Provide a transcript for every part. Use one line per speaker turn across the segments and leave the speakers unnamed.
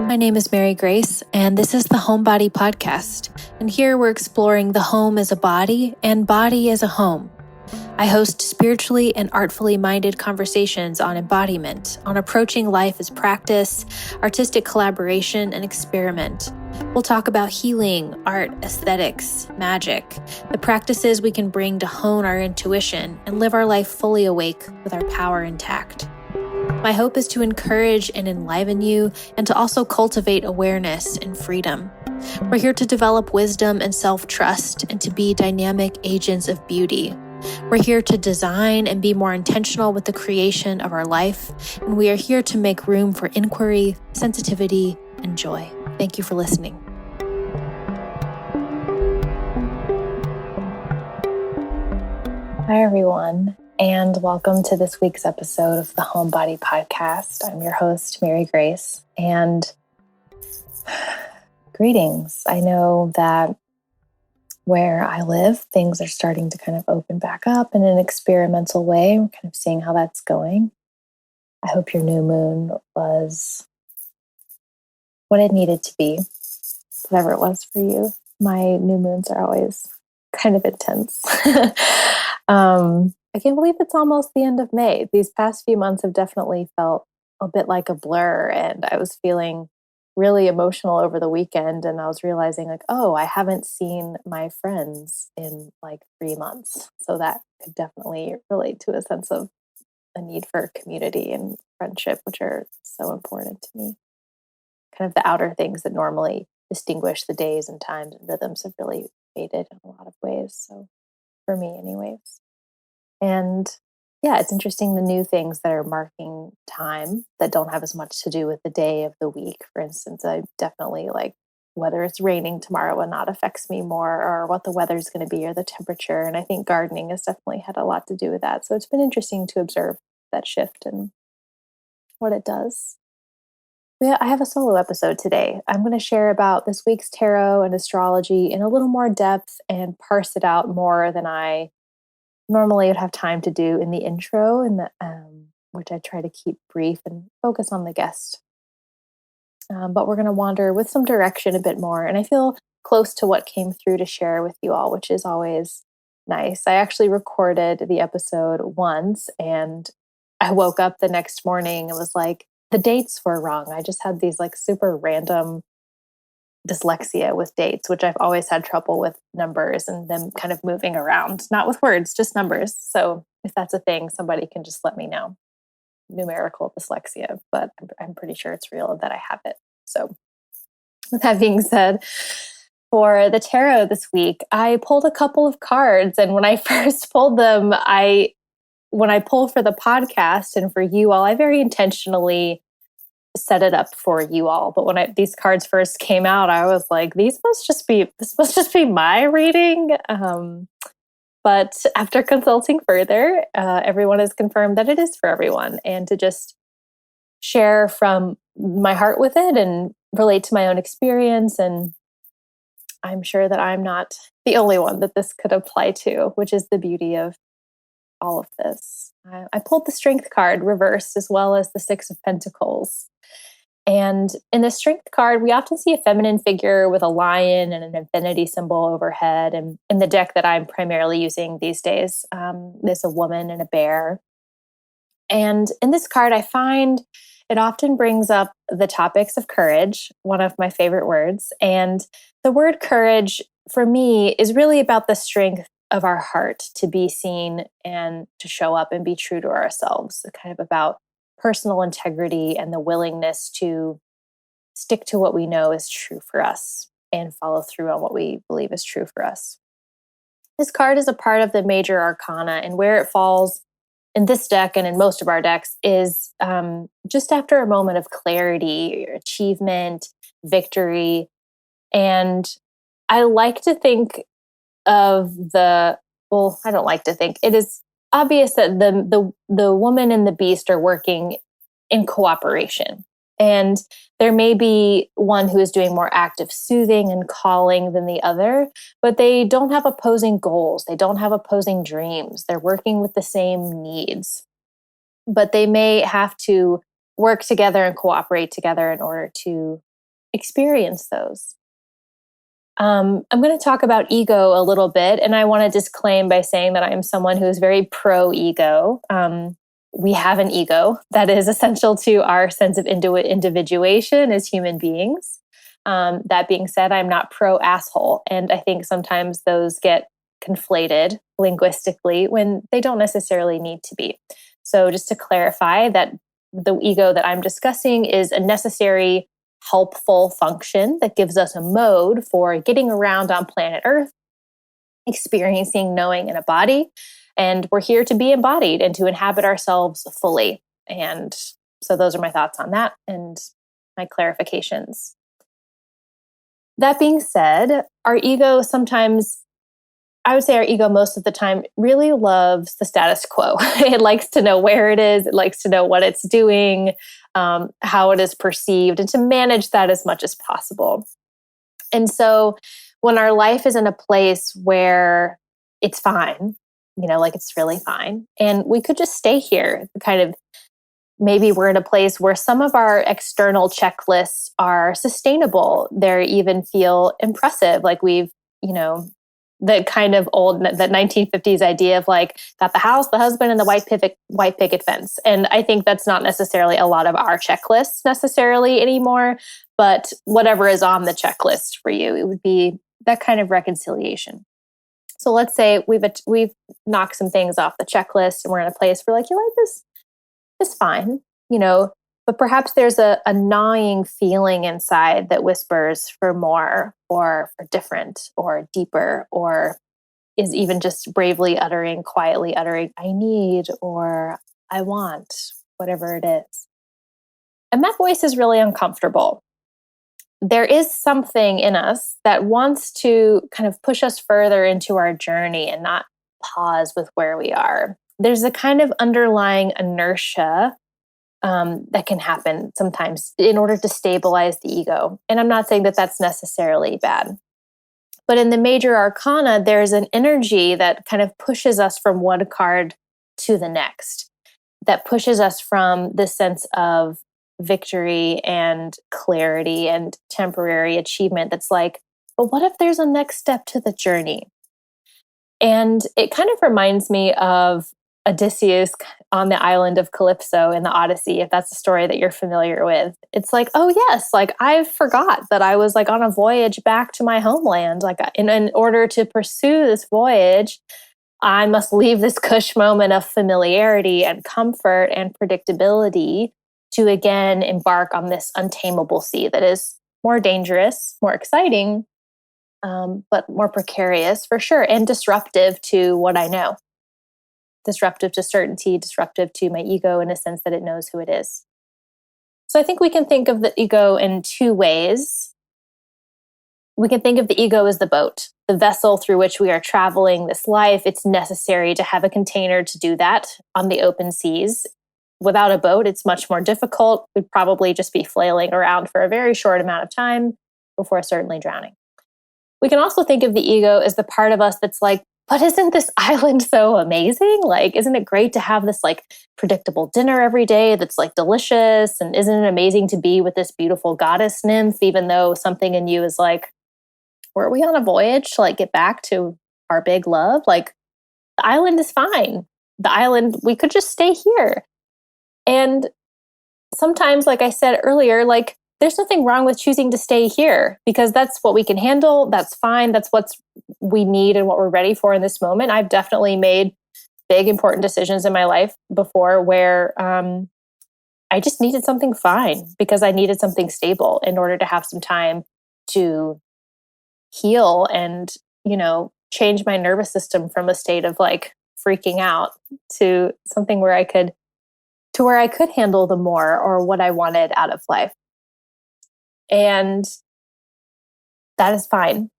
My name is Mary Grace, and this is the Homebody podcast. And here we're exploring the home as a body and body as a home. I host spiritually and artfully minded conversations on embodiment, on approaching life as practice, artistic collaboration, and experiment. We'll talk about healing, art, aesthetics, magic, the practices we can bring to hone our intuition and live our life fully awake with our power intact. My hope is to encourage and enliven you and to also cultivate awareness and freedom. We're here to develop wisdom and self-trust and to be dynamic agents of beauty. We're here to design and be more intentional with the creation of our life, and we are here to make room for inquiry, sensitivity, and joy. Thank you for listening. Hi, everyone, and welcome to this week's episode of the Homebody podcast. I'm your host, Mary Grace, and greetings. I know that where I live, things are starting to kind of open back up in an experimental way. We're kind of seeing how that's going. I hope your new moon was what it needed to be, whatever it was for you. My new moons are always kind of intense. I can't believe it's almost the end of May. These past few months have definitely felt a bit like a blur, and I was feeling really emotional over the weekend, and I was realizing like, oh, I haven't seen my friends in like 3 months. So that could definitely relate to a sense of a need for community and friendship, which are so important to me. Kind of the outer things that normally distinguish the days and times and rhythms have really faded in a lot of ways. So for me anyways. And yeah, it's interesting the new things that are marking time that don't have as much to do with the day of the week. For instance, I definitely like whether it's raining tomorrow or not affects me more, or what the weather's going to be or the temperature. And I think gardening has definitely had a lot to do with that. So it's been interesting to observe that shift and what it does. Yeah, I have a solo episode today. I'm going to share about this week's tarot and astrology in a little more depth and parse it out more than I normally would have time to do in the intro, and which I try to keep brief and focus on the guest. But we're going to wander with some direction a bit more, and I feel close to what came through to share with you all, which is always nice. I actually recorded the episode once, and I woke up the next morning and was like, the dates were wrong. I just had these like super random dyslexia with dates, which I've always had trouble with numbers and them kind of moving around, not with words, just numbers. So if that's a thing, somebody can just let me know. Numerical dyslexia, but I'm pretty sure it's real that I have it. So with that being said, for the tarot this week, I pulled a couple of cards, and when I first pulled them, when I pull for the podcast and for you all, I very intentionally set it up for you all. But when these cards first came out, I was like, this must just be my reading. But after consulting further, everyone has confirmed that it is for everyone, and to just share from my heart with it and relate to my own experience. And I'm sure that I'm not the only one that this could apply to, which is the beauty of all of this. I pulled the Strength card reversed as well as the Six of Pentacles. And in the Strength card, we often see a feminine figure with a lion and an infinity symbol overhead. And in the deck that I'm primarily using these days, there's a woman and a bear. And in this card, I find it often brings up the topics of courage, one of my favorite words. And the word courage, for me, is really about the strength of our heart to be seen and to show up and be true to ourselves. It's kind of about personal integrity and the willingness to stick to what we know is true for us and follow through on what we believe is true for us. This card is a part of the major arcana, and where it falls in this deck and in most of our decks is just after a moment of clarity, achievement, victory. And I like to think of I don't like to think. It is obvious that the woman and the beast are working in cooperation. And there may be one who is doing more active soothing and calling than the other, but they don't have opposing goals. They don't have opposing dreams. They're working with the same needs. But they may have to work together and cooperate together in order to experience those. I'm going to talk about ego a little bit, and I want to disclaim by saying that I am someone who is very pro ego. We have an ego that is essential to our sense of individuation as human beings. That being said, I'm not pro asshole, and I think sometimes those get conflated linguistically when they don't necessarily need to be. So, just to clarify, that the ego that I'm discussing is a necessary helpful function that gives us a mode for getting around on planet Earth, experiencing knowing in a body. And we're here to be embodied and to inhabit ourselves fully. And so those are my thoughts on that and my clarifications. That being said, our ego sometimes, I would say our ego most of the time really loves the status quo. It likes to know where it is. It likes to know what it's doing, how it is perceived, and to manage that as much as possible. And so when our life is in a place where it's fine, like it's really fine, and we could just stay here, kind of maybe we're in a place where some of our external checklists are sustainable. They even feel impressive, like we've, the kind of old, that 1950s idea of like, got the house, the husband, and the white picket fence. And I think that's not necessarily a lot of our checklists necessarily anymore, but whatever is on the checklist for you, it would be that kind of reconciliation. So let's say we've knocked some things off the checklist and we're in a place where like, this is fine, but perhaps there's a gnawing feeling inside that whispers for more or for different or deeper, or is even just bravely quietly uttering, I need or I want, whatever it is. And that voice is really uncomfortable. There is something in us that wants to kind of push us further into our journey and not pause with where we are. There's a kind of underlying inertia that can happen sometimes in order to stabilize the ego. And I'm not saying that that's necessarily bad. But in the major arcana, there's an energy that kind of pushes us from one card to the next, that pushes us from this sense of victory and clarity and temporary achievement that's like, but what if there's a next step to the journey? And it kind of reminds me of Odysseus on the island of Calypso in the Odyssey, if that's a story that you're familiar with. It's like, oh yes, like I forgot that I was like on a voyage back to my homeland. Like in order to pursue this voyage, I must leave this cush moment of familiarity and comfort and predictability to again embark on this untamable sea that is more dangerous, more exciting, but more precarious for sure, and disruptive to what I know. Disruptive to certainty, disruptive to my ego in a sense that it knows who it is. So I think we can think of the ego in two ways. We can think of the ego as the boat, the vessel through which we are traveling this life. It's necessary to have a container to do that on the open seas. Without a boat, it's much more difficult. We'd probably just be flailing around for a very short amount of time before certainly drowning. We can also think of the ego as the part of us that's like, but isn't this island so amazing? Like, isn't it great to have this like predictable dinner every day that's like delicious? And isn't it amazing to be with this beautiful goddess nymph, even though something in you is like, were we on a voyage to like get back to our big love? Like, the island is fine. The island, we could just stay here. And sometimes, like I said earlier, like there's nothing wrong with choosing to stay here because that's what we can handle. That's fine. That's what we need and what we're ready for in this moment. I've definitely made big, important decisions in my life before where I just needed something fine because I needed something stable in order to have some time to heal and, change my nervous system from a state of like freaking out to something where I could handle the more or what I wanted out of life. And that is fine.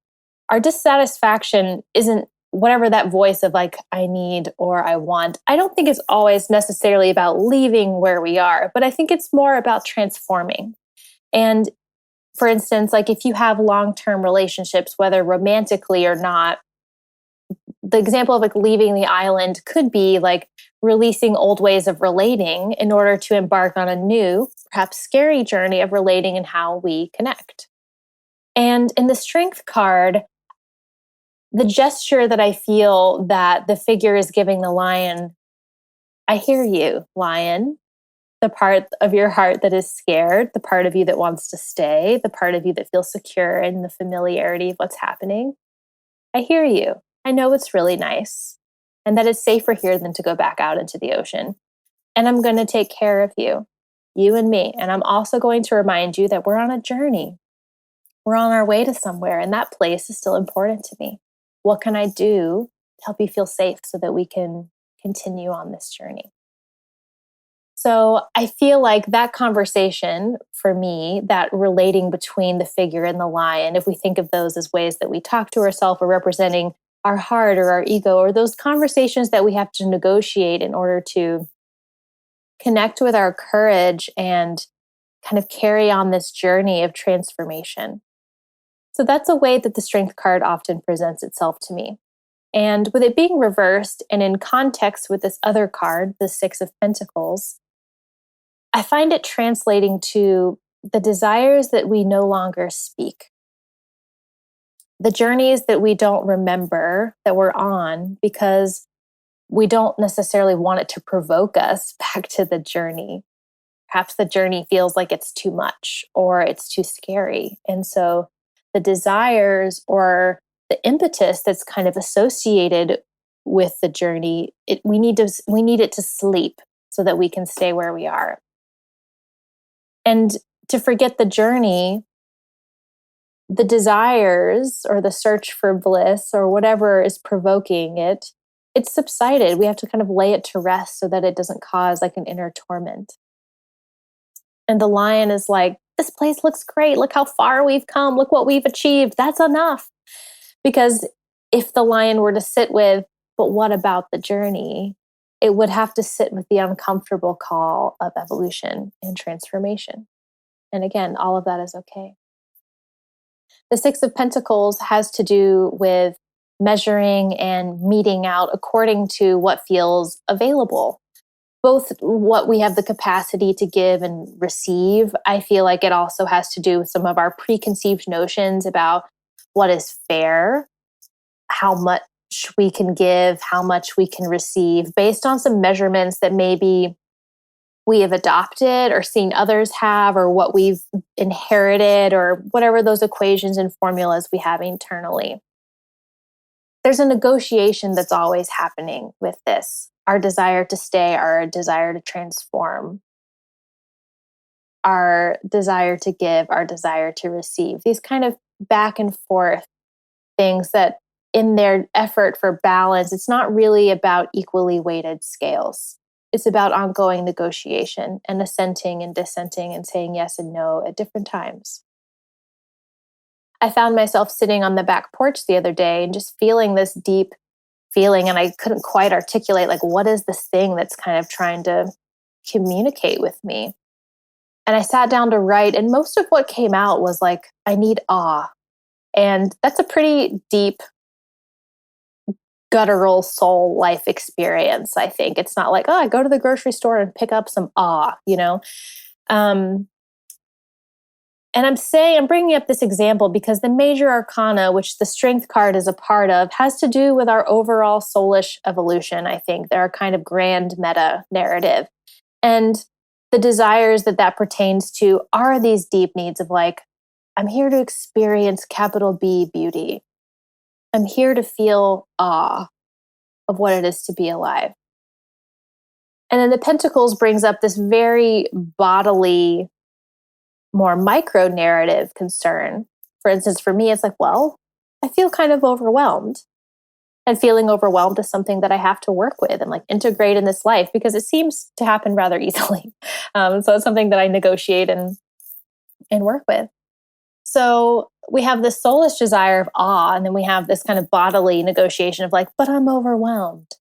Our dissatisfaction isn't whatever that voice of like, I need or I want. I don't think it's always necessarily about leaving where we are, but I think it's more about transforming. And for instance, like if you have long-term relationships, whether romantically or not, the example of like leaving the island could be like releasing old ways of relating in order to embark on a new, perhaps scary journey of relating and how we connect. And in the Strength card, the gesture that I feel that the figure is giving the lion, I hear you, lion. The part of your heart that is scared, the part of you that wants to stay, the part of you that feels secure in the familiarity of what's happening. I hear you. I know it's really nice and that it's safer here than to go back out into the ocean. And I'm going to take care of you, you and me. And I'm also going to remind you that we're on a journey. We're on our way to somewhere, and that place is still important to me. What can I do to help you feel safe so that we can continue on this journey? So I feel like that conversation for me, that relating between the figure and the lion, if we think of those as ways that we talk to ourselves or representing our heart or our ego, or those conversations that we have to negotiate in order to connect with our courage and kind of carry on this journey of transformation. So that's a way that the Strength card often presents itself to me. And with it being reversed and in context with this other card, the Six of Pentacles, I find it translating to the desires that we no longer speak, the journeys that we don't remember that we're on because we don't necessarily want it to provoke us back to the journey. Perhaps the journey feels like it's too much or it's too scary. And so the desires or the impetus that's kind of associated with the journey, we need it to sleep so that we can stay where we are. And to forget the journey, the desires or the search for bliss or whatever is provoking it, it's subsided. We have to kind of lay it to rest so that it doesn't cause like an inner torment. And the lion is like, this place looks great. Look how far we've come. Look what we've achieved. That's enough. Because if the lion were to sit with, but what about the journey? It would have to sit with the uncomfortable call of evolution and transformation. And again, all of that is okay. The Six of Pentacles has to do with measuring and meting out according to what feels available, both what we have the capacity to give and receive. I feel like it also has to do with some of our preconceived notions about what is fair, how much we can give, how much we can receive, based on some measurements that maybe we have adopted or seen others have, or what we've inherited, or whatever those equations and formulas we have internally. There's a negotiation that's always happening with this. Our desire to stay, our desire to transform, our desire to give, our desire to receive. These kind of back and forth things that in their effort for balance, it's not really about equally weighted scales. It's about ongoing negotiation and assenting and dissenting and saying yes and no at different times. I found myself sitting on the back porch the other day and just feeling this deep feeling, and I couldn't quite articulate, like, what is this thing that's kind of trying to communicate with me? And I sat down to write, and most of what came out was like, I need awe. And that's a pretty deep, guttural soul life experience, I think. It's not like, oh, I go to the grocery store and pick up some awe, you know? And I'm bringing up this example because the major arcana, which the Strength card is a part of, has to do with our overall soulish evolution, I think. They're a kind of grand meta narrative. And the desires that pertains to are these deep needs of like, I'm here to experience capital B beauty. I'm here to feel awe of what it is to be alive. And then the Pentacles brings up this very bodily, more micro narrative concern. For instance, for me, it's like, well, I feel kind of overwhelmed. And feeling overwhelmed is something that I have to work with and like integrate in this life because it seems to happen rather easily. So it's something that I negotiate and work with. So we have this soulish desire of awe, and then we have this kind of bodily negotiation of like, but I'm overwhelmed.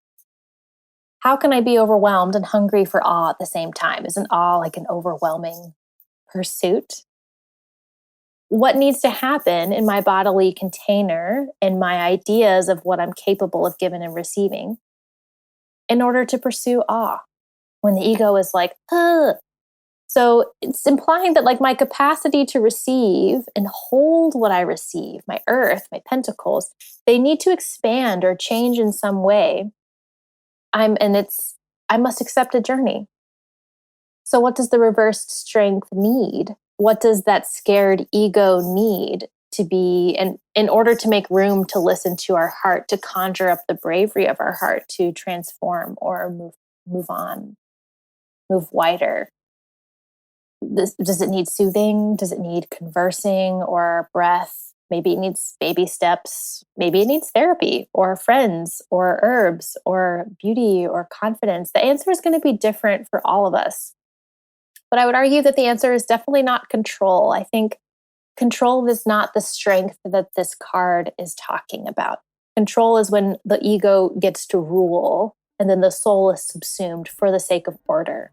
How can I be overwhelmed and hungry for awe at the same time? Isn't awe like an overwhelming pursuit? What needs to happen in my bodily container and my ideas of what I'm capable of giving and receiving in order to pursue awe? When the ego is like, ugh, So it's implying that like my capacity to receive and hold what I receive, my earth, my pentacles, they need to expand or change in some way. I must accept a journey. So what does the reversed strength need? What does that scared ego need to be in order to make room to listen to our heart, to conjure up the bravery of our heart to transform or move on, move wider? Does it need soothing? Does it need conversing or breath? Maybe it needs baby steps. Maybe it needs therapy or friends or herbs or beauty or confidence. The answer is going to be different for all of us. But I would argue that the answer is definitely not control. I think control is not the strength that this card is talking about. Control is when the ego gets to rule and then the soul is subsumed for the sake of order.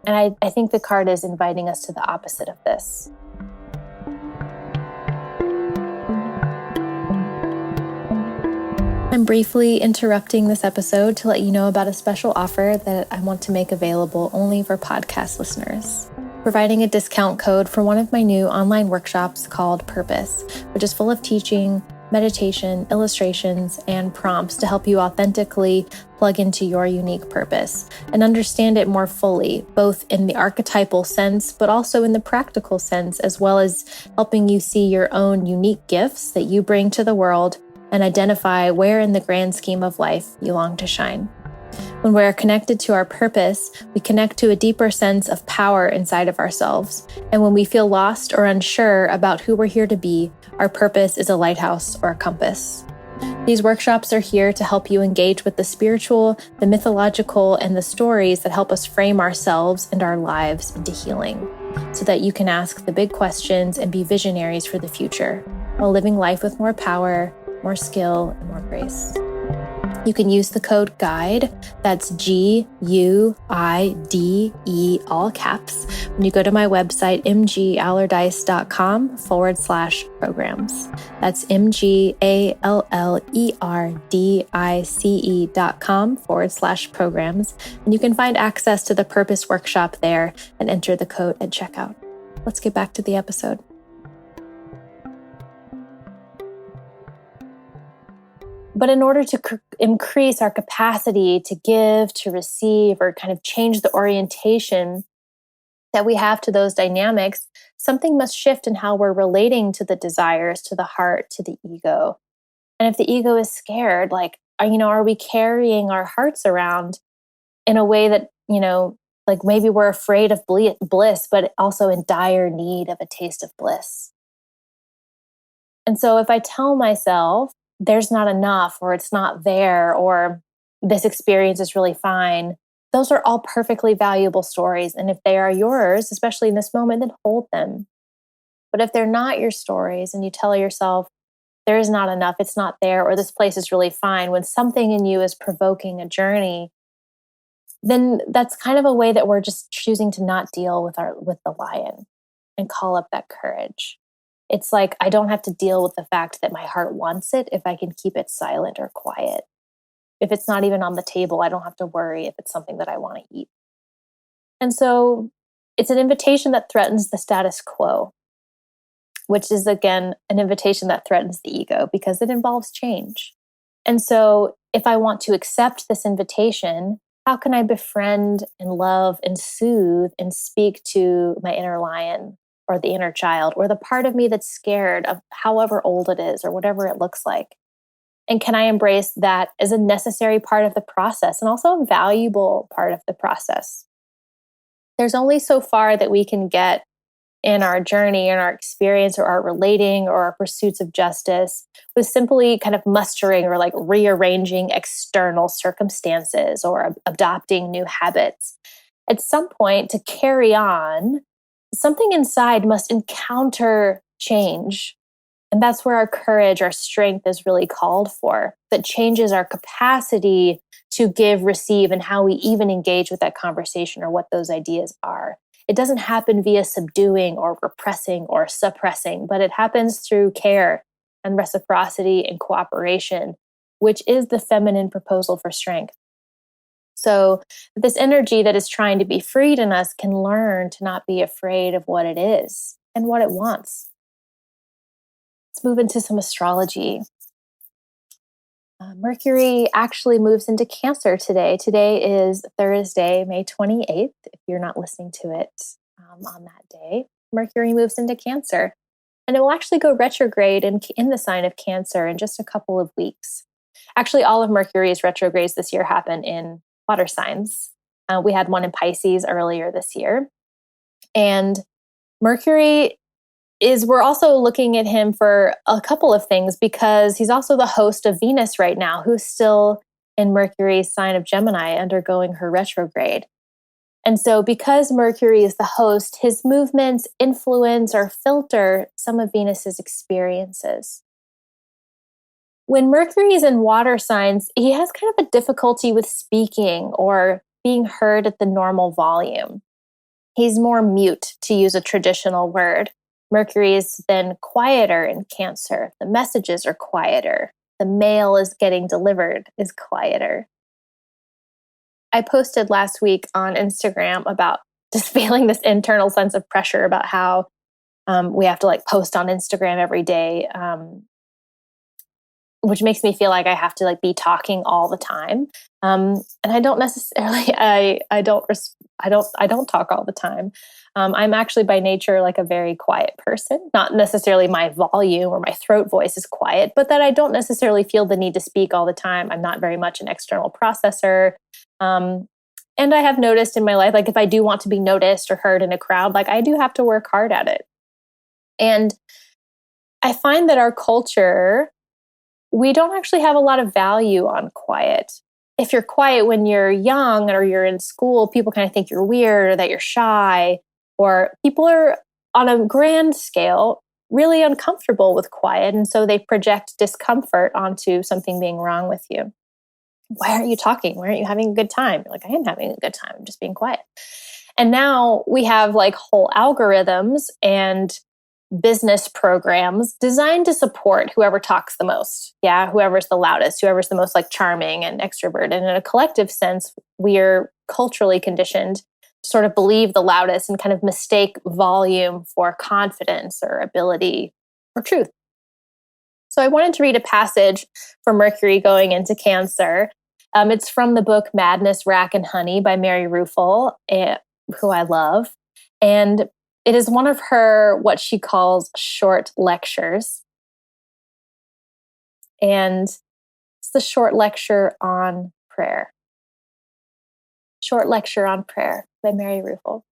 And I think the card is inviting us to the opposite of this. I'm briefly interrupting this episode to let you know about a special offer that I want to make available only for podcast listeners. Providing a discount code for one of my new online workshops called Purpose, which is full of teaching, meditation, illustrations, and prompts to help you authentically plug into your unique purpose and understand it more fully, both in the archetypal sense, but also in the practical sense, as well as helping you see your own unique gifts that you bring to the world and identify where in the grand scheme of life you long to shine. When we're connected to our purpose, we connect to a deeper sense of power inside of ourselves. And when we feel lost or unsure about who we're here to be, our purpose is a lighthouse or a compass. These workshops are here to help you engage with the spiritual, the mythological, and the stories that help us frame ourselves and our lives into healing, so that you can ask the big questions and be visionaries for the future, while living life with more power, more skill, and more grace. You can use the code GUIDE, that's GUIDE, all caps, when you go to my website, mgallardice.com/programs. That's mgallerdice.com/programs. And you can find access to the Purpose Workshop there and enter the code at checkout. Let's get back to the episode. But in order to increase our capacity to give, to receive, or kind of change the orientation that we have to those dynamics, something must shift in how we're relating to the desires, to the heart, to the ego. And if the ego is scared, like, are we carrying our hearts around in a way that, like maybe we're afraid of bliss, but also in dire need of a taste of bliss? And so if I tell myself, there's not enough, or it's not there, or this experience is really fine, those are all perfectly valuable stories. And if they are yours, especially in this moment, then hold them. But if they're not your stories and you tell yourself, there is not enough, it's not there, or this place is really fine, when something in you is provoking a journey, then that's kind of a way that we're just choosing to not deal with the lion and call up that courage. It's like, I don't have to deal with the fact that my heart wants it if I can keep it silent or quiet. If it's not even on the table, I don't have to worry if it's something that I want to eat. And so it's an invitation that threatens the status quo, which is, again, an invitation that threatens the ego because it involves change. And so if I want to accept this invitation, how can I befriend and love and soothe and speak to my inner lion, or the inner child, or the part of me that's scared of however old it is or whatever it looks like? And can I embrace that as a necessary part of the process and also a valuable part of the process? There's only so far that we can get in our journey, in our experience, or our relating, or our pursuits of justice with simply kind of mustering or like rearranging external circumstances or adopting new habits. At some point, to carry on, something inside must encounter change. And that's where our courage, our strength is really called for. That changes our capacity to give, receive, and how we even engage with that conversation or what those ideas are. It doesn't happen via subduing or repressing or suppressing, but it happens through care and reciprocity and cooperation, which is the feminine proposal for strength. So, this energy that is trying to be freed in us can learn to not be afraid of what it is and what it wants. Let's move into some astrology. Mercury actually moves into Cancer today. Today is Thursday, May 28th, if you're not listening to it on that day. Mercury moves into Cancer, and it will actually go retrograde in the sign of Cancer in just a couple of weeks. Actually, all of Mercury's retrogrades this year happen in water signs. We had one in Pisces earlier this year. And Mercury we're also looking at him for a couple of things because he's also the host of Venus right now, who's still in Mercury's sign of Gemini undergoing her retrograde. And so, because Mercury is the host, his movements influence or filter some of Venus's experiences. When Mercury is in water signs, he has kind of a difficulty with speaking or being heard at the normal volume. He's more mute, to use a traditional word. Mercury is then quieter in Cancer. The messages are quieter. The mail is getting delivered is quieter. I posted last week on Instagram about just feeling this internal sense of pressure about how we have to post on Instagram every day, which makes me feel like I have to be talking all the time. And I don't necessarily, I don't talk all the time. I'm actually by nature a very quiet person, not necessarily my volume or my throat voice is quiet, but that I don't necessarily feel the need to speak all the time. I'm not very much an external processor. And I have noticed in my life, if I do want to be noticed or heard in a crowd, I do have to work hard at it. And I find that our culture, we don't actually have a lot of value on quiet. If you're quiet when you're young or you're in school, people kind of think you're weird or that you're shy, or people are on a grand scale really uncomfortable with quiet. And so they project discomfort onto something being wrong with you. Why aren't you talking? Why aren't you having a good time? You're I am having a good time. I'm just being quiet. And now we have whole algorithms and business programs designed to support whoever talks the most. Yeah, whoever's the loudest, whoever's the most charming and extroverted. And in a collective sense, we are culturally conditioned to sort of believe the loudest and kind of mistake volume for confidence or ability or truth. So I wanted to read a passage from Mercury going into Cancer. It's from the book Madness, Rack, and Honey by Mary Ruefle, who I love. And it is one of her, what she calls short lectures. And it's the short lecture on prayer. Short Lecture on Prayer by Mary Ruefle.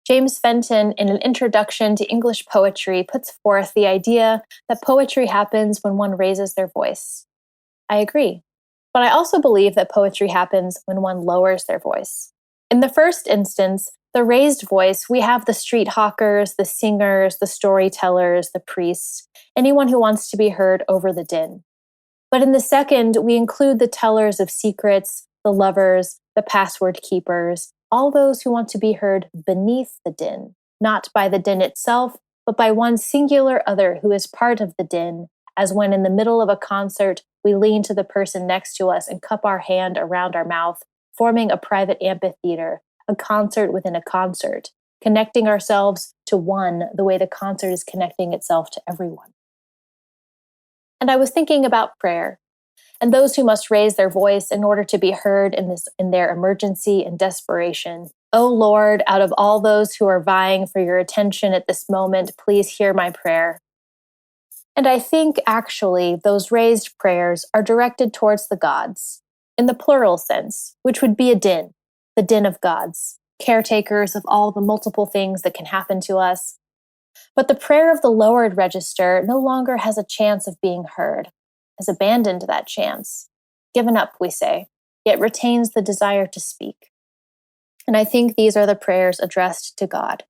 James Fenton, in an introduction to English poetry, puts forth the idea that poetry happens when one raises their voice. I agree. But I also believe that poetry happens when one lowers their voice. In the first instance, the raised voice, we have the street hawkers, the singers, the storytellers, the priests, anyone who wants to be heard over the din. But in the second, we include the tellers of secrets, the lovers, the password keepers, all those who want to be heard beneath the din, not by the din itself, but by one singular other who is part of the din, as when in the middle of a concert, we lean to the person next to us and cup our hand around our mouth, forming a private amphitheater, a concert within a concert, connecting ourselves to one the way the concert is connecting itself to everyone. And I was thinking about prayer and those who must raise their voice in order to be heard in their emergency and desperation. O Lord, out of all those who are vying for your attention at this moment, please hear my prayer. And I think actually those raised prayers are directed towards the gods, in the plural sense, which would be a din, the din of gods, caretakers of all the multiple things that can happen to us. But the prayer of the lowered register no longer has a chance of being heard, has abandoned that chance, given up, we say, yet retains the desire to speak. And I think these are the prayers addressed to God,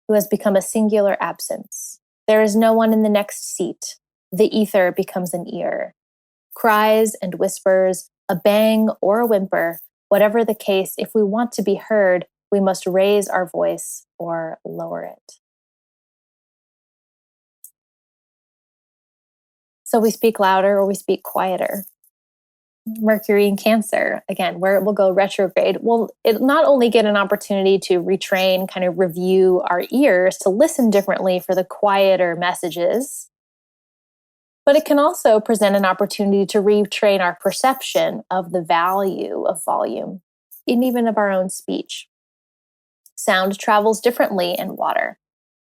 who has become a singular absence. There is no one in the next seat. The ether becomes an ear. Cries and whispers, a bang or a whimper, whatever the case, if we want to be heard, we must raise our voice or lower it. So we speak louder or we speak quieter. Mercury in Cancer, again, where it will go retrograde, will it not only get an opportunity to retrain, kind of review our ears to listen differently for the quieter messages, but it can also present an opportunity to retrain our perception of the value of volume, and even of our own speech. Sound travels differently in water.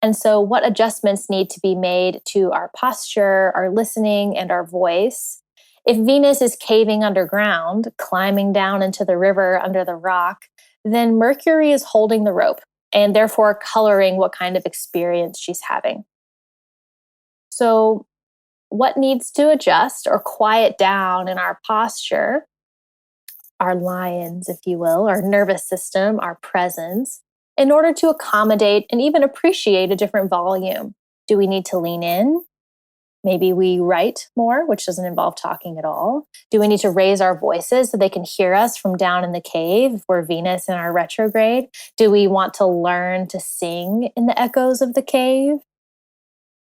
And so, what adjustments need to be made to our posture, our listening, and our voice? If Venus is caving underground, climbing down into the river under the rock, then Mercury is holding the rope and therefore coloring what kind of experience she's having. So, what needs to adjust or quiet down in our posture, our lions, if you will, our nervous system, our presence, in order to accommodate and even appreciate a different volume? Do we need to lean in? Maybe we write more, which doesn't involve talking at all. Do we need to raise our voices so they can hear us from down in the cave if we're Venus in our retrograde? Do we want to learn to sing in the echoes of the cave?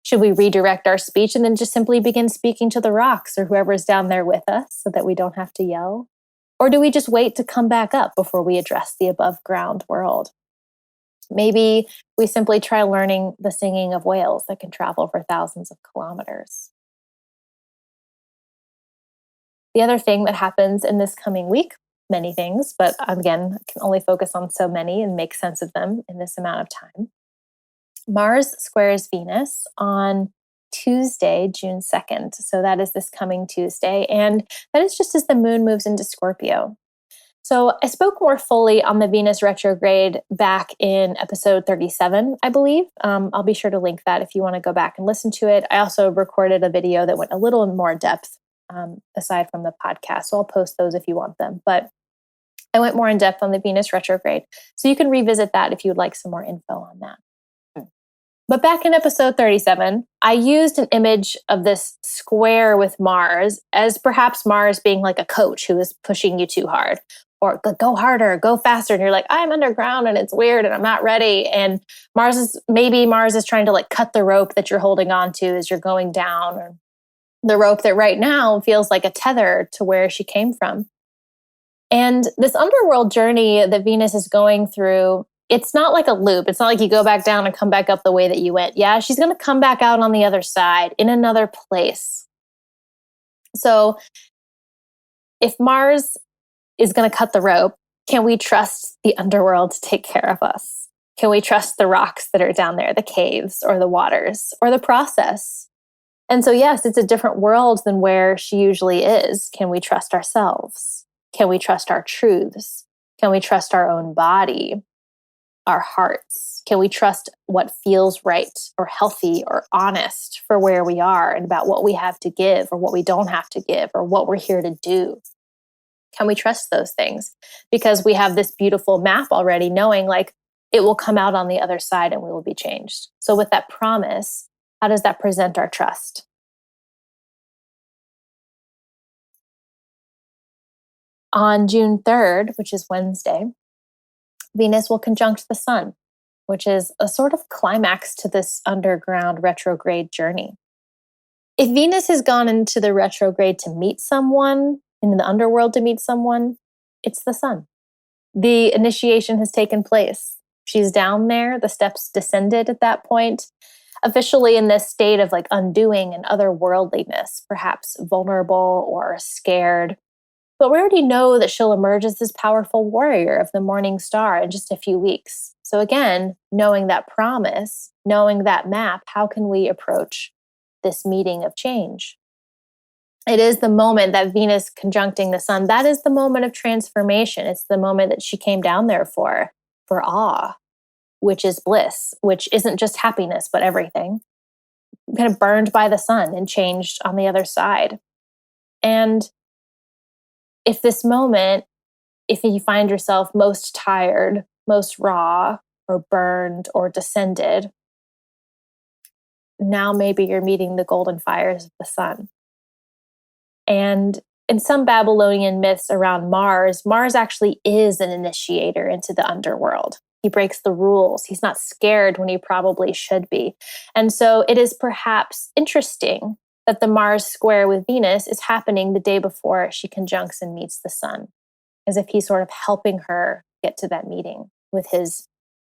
Should we redirect our speech and then just simply begin speaking to the rocks or whoever's down there with us so that we don't have to yell? Or do we just wait to come back up before we address the above ground world? Maybe we simply try learning the singing of whales that can travel for thousands of kilometers. The other thing that happens in this coming week, many things, but again, I can only focus on so many and make sense of them in this amount of time. Mars squares Venus on Tuesday, June 2nd. So that is this coming Tuesday. And that is just as the moon moves into Scorpio. So I spoke more fully on the Venus retrograde back in episode 37, I believe. I'll be sure to link that if you want to go back and listen to it. I also recorded a video that went a little more depth aside from the podcast. So I'll post those if you want them. But I went more in depth on the Venus retrograde. So you can revisit that if you would like some more info on that. But back in episode 37, I used an image of this square with Mars as perhaps Mars being like a coach who is pushing you too hard, or go harder, go faster. And you're like, I'm underground and it's weird and I'm not ready. And Mars is trying to like cut the rope that you're holding on to as you're going down, or the rope that right now feels like a tether to where she came from. And this underworld journey that Venus is going through, it's not like a loop. It's not like you go back down and come back up the way that you went. Yeah, she's going to come back out on the other side in another place. So if Mars is going to cut the rope, can we trust the underworld to take care of us? Can we trust the rocks that are down there, the caves or the waters or the process? And so, yes, it's a different world than where she usually is. Can we trust ourselves? Can we trust our truths? Can we trust our own body? Our hearts? Can we trust what feels right or healthy or honest for where we are and about what we have to give or what we don't have to give or what we're here to do? Can we trust those things? Because we have this beautiful map already knowing like it will come out on the other side and we will be changed. So with that promise, how does that present our trust? On June 3rd, which is Wednesday, Venus will conjunct the sun, which is a sort of climax to this underground retrograde journey. If Venus has gone into the retrograde to meet someone, in the underworld to meet someone, it's the sun. The initiation has taken place. She's down there, the steps descended at that point, officially in this state of like undoing and otherworldliness, perhaps vulnerable or scared. But we already know that she'll emerge as this powerful warrior of the morning star in just a few weeks. So again, knowing that promise, knowing that map, how can we approach this meeting of change? It is the moment that Venus conjuncting the sun, that is the moment of transformation. It's the moment that she came down there for awe, which is bliss, which isn't just happiness, but everything. Kind of burned by the sun and changed on the other side. And if this moment, if you find yourself most tired, most raw, or burned, or descended, now maybe you're meeting the golden fires of the sun. And in some Babylonian myths around Mars, Mars actually is an initiator into the underworld. He breaks the rules. He's not scared when he probably should be. And so it is perhaps interesting that the Mars square with Venus is happening the day before she conjuncts and meets the sun, as if he's sort of helping her get to that meeting with his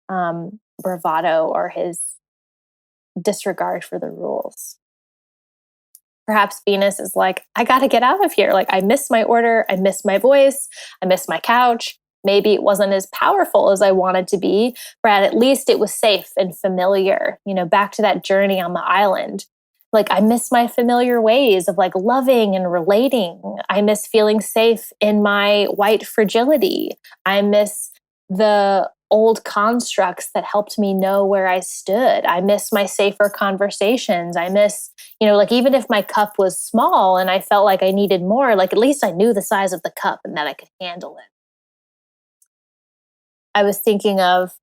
bravado or his disregard for the rules. Perhaps Venus is like, I got to get out of here. Like, I miss my order. I miss my voice. I miss my couch. Maybe it wasn't as powerful as I wanted to be, but at least it was safe and familiar. Back to that journey on the island. Like, I miss my familiar ways of like loving and relating. I miss feeling safe in my white fragility. I miss the old constructs that helped me know where I stood. I miss my safer conversations. I miss, like even if my cup was small and I felt like I needed more, like at least I knew the size of the cup and that I could handle it. I was thinking of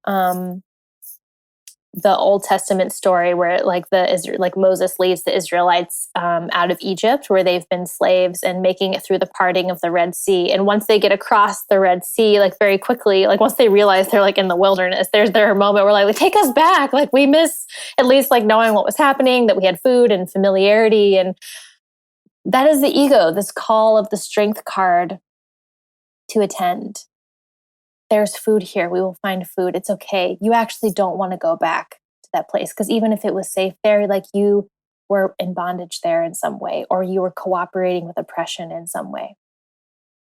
the Old Testament story where like Moses leads the Israelites out of Egypt, where they've been slaves, and making it through the parting of the Red Sea. And once they get across the Red Sea, like very quickly, like once they realize they're like in the wilderness, there's their moment where like take us back. Like we miss at least like knowing what was happening, that we had food and familiarity. And that is the ego, this call of the strength card to attend. There's food here. We will find food. It's okay. You actually don't want to go back to that place, because even if it was safe there, like you were in bondage there in some way, or you were cooperating with oppression in some way.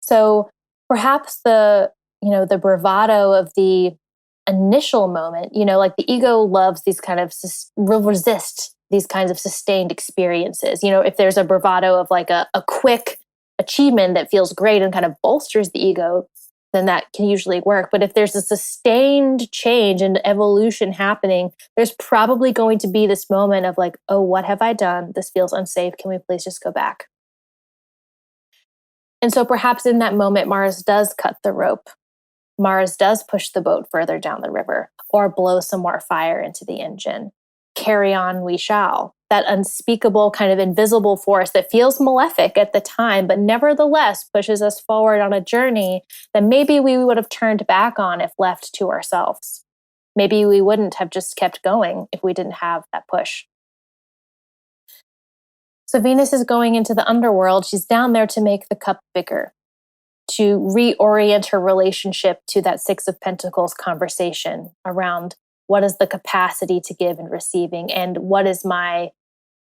So perhaps the bravado of the initial moment, like the ego loves these kind of will resist these kinds of sustained experiences. If there's a bravado of like a quick achievement that feels great and kind of bolsters the ego, then that can usually work. But if there's a sustained change and evolution happening, there's probably going to be this moment of like, oh, what have I done? This feels unsafe. Can we please just go back? And so perhaps in that moment, Mars does cut the rope. Mars does push the boat further down the river or blow some more fire into the engine. Carry on we shall. That unspeakable kind of invisible force that feels malefic at the time, but nevertheless pushes us forward on a journey that maybe we would have turned back on if left to ourselves. Maybe we wouldn't have just kept going if we didn't have that push. So Venus is going into the underworld. She's down there to make the cup bigger, to reorient her relationship to that Six of Pentacles conversation around what is the capacity to give and receiving, and what is my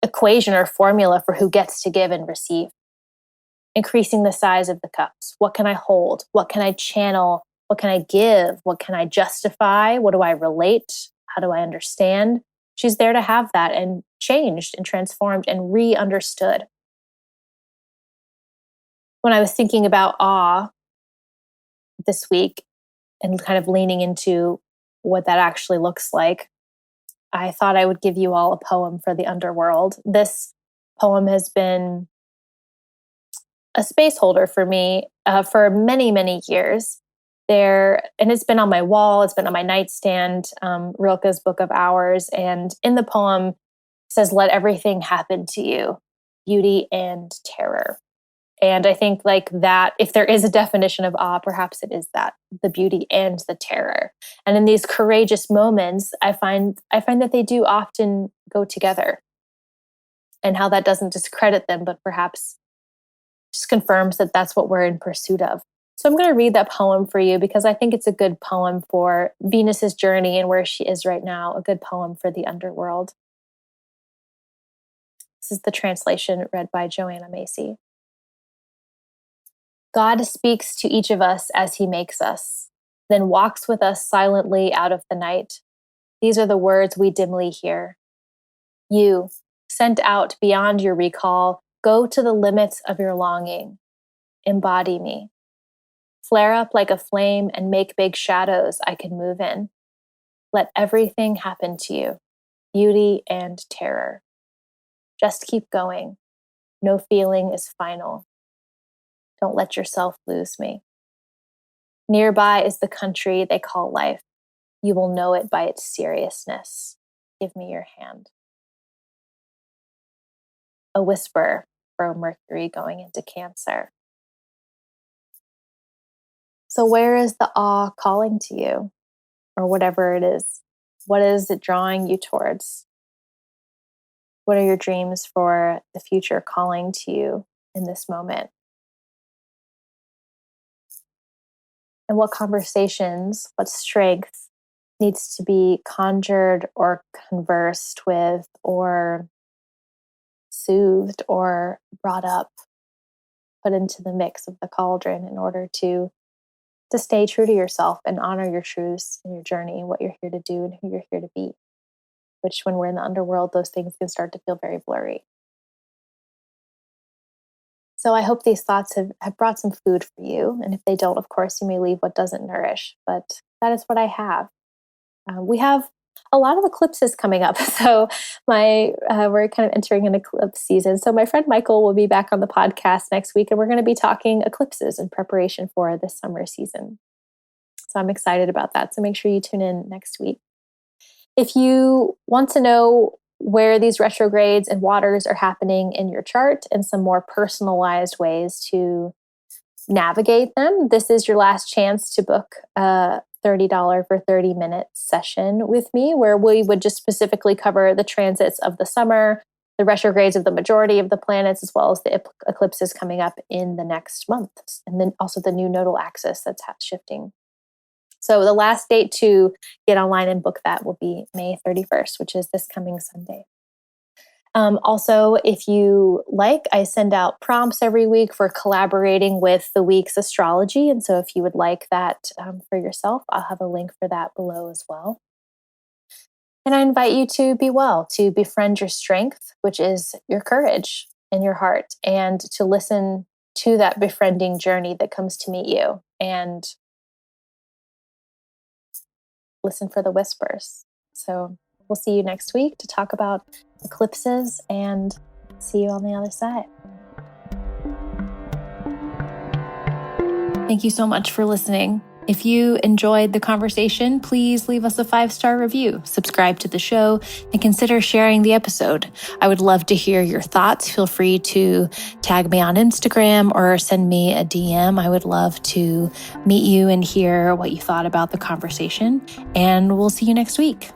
equation or formula for who gets to give and receive. Increasing the size of the cups. What can I hold? What can I channel? What can I give? What can I justify? What do I relate? How do I understand? She's there to have that and changed and transformed and re-understood. When I was thinking about awe this week and kind of leaning into what that actually looks like, I thought I would give you all a poem for the underworld. This poem has been a space holder for me for many, many years. And it's been on my wall, it's been on my nightstand, Rilke's Book of Hours. And in the poem, it says, let everything happen to you, beauty and terror. And I think like that, if there is a definition of awe, perhaps it is that, the beauty and the terror. And in these courageous moments, I find that they do often go together, and how that doesn't discredit them, but perhaps just confirms that that's what we're in pursuit of. So I'm going to read that poem for you because I think it's a good poem for Venus's journey and where she is right now, a good poem for the underworld. This is the translation read by Joanna Macy. God speaks to each of us as he makes us, then walks with us silently out of the night. These are the words we dimly hear. You, sent out beyond your recall, go to the limits of your longing. Embody me. Flare up like a flame and make big shadows I can move in. Let everything happen to you, beauty and terror. Just keep going. No feeling is final. Don't let yourself lose me. Nearby is the country they call life. You will know it by its seriousness. Give me your hand. A whisper for Mercury going into Cancer. So where is the awe calling to you? Or whatever it is. What is it drawing you towards? What are your dreams for the future calling to you in this moment? And what conversations, what strength needs to be conjured or conversed with or soothed or brought up, put into the mix of the cauldron in order to stay true to yourself and honor your truths and your journey, what you're here to do and who you're here to be. Which, when we're in the underworld, those things can start to feel very blurry. So I hope these thoughts have brought some food for you. And if they don't, of course, you may leave what doesn't nourish. But that is what I have. We have a lot of eclipses coming up. So we're kind of entering an eclipse season. So my friend Michael will be back on the podcast next week, and we're going to be talking eclipses in preparation for this summer season. So I'm excited about that. So make sure you tune in next week. If you want to know where these retrogrades and waters are happening in your chart and some more personalized ways to navigate them, this is your last chance to book a $30 for 30 minute session with me, where we would just specifically cover the transits of the summer, the retrogrades of the majority of the planets, as well as the eclipses coming up in the next month, and then also the new nodal axis that's shifting. So the last date to get online and book that will be May 31st, which is this coming Sunday. Also, if you like, I send out prompts every week for collaborating with the week's astrology. And so if you would like that for yourself, I'll have a link for that below as well. And I invite you to be well, to befriend your strength, which is your courage and your heart, and to listen to that befriending journey that comes to meet you, and listen for the whispers. So we'll see you next week to talk about eclipses, and see you on the other side. Thank you so much for listening. If you enjoyed the conversation, please leave us a 5-star review, subscribe to the show, and consider sharing the episode. I would love to hear your thoughts. Feel free to tag me on Instagram or send me a DM. I would love to meet you and hear what you thought about the conversation. And we'll see you next week.